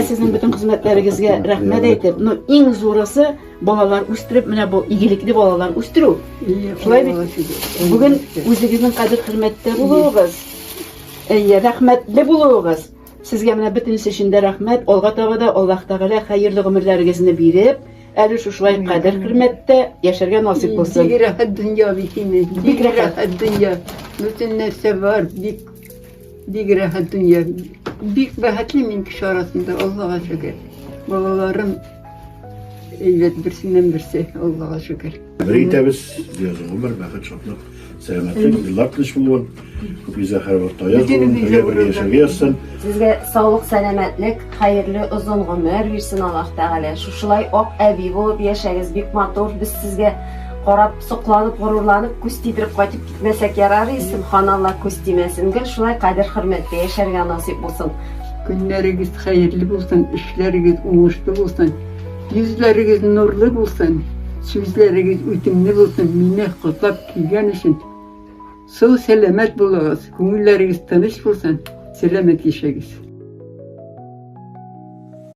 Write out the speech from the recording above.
sizin bütün hizmetleringizge rahmet eytip, no en zorası balalar üstürüp, mene bu iyilikli balalar üstürü. Şulay bit. Bugün özünüzün kadir hürmette buluğuz. Rahmetli buluğuz. Sizge mene bütün seçinde rahmet, Olga Tavada, Allah Teala hayırlı ömürlerinizi birip, eli şu şulay kadir hürmette yaşarga nasip olsun. Bir rahat dünya bitimi, bir rahat dünya. Bütün nefse var, bir rahat dünya. Bir rahatlı min kişi arasında Allah'a şükür. Babalarım evet birisinden birisi Allah'a şükür. Birlikte biz diyoruz ömür, bakın çoklu selametlik, yıllar kılıç bulun. Bize her vakit ayaz bulun, öyle bir yaşar gelsin. Sizge sağlık, selametlik, hayırlı uzun ömür versin Allah Teala. Şuşulay ok evi bolup yaşayız, büyük motor. Biz sizge qarab, soqlanıp, gururlanıp, ko'z titirib qaytib ketmasak yarar, subhanallah ko'z timasin. Gül şulay qadir hurmatda yaşarga nasip bo'lsin. Günleriniz hayırlı olsun, işleriniz uğuşlu olsun, yüzleriniz nurlu olsun, sözleriniz ütimli olsun, minne kutlap kilgen için. Sağ selamet bulunuz, günleriniz tanış olsun, selamet yaşayınız.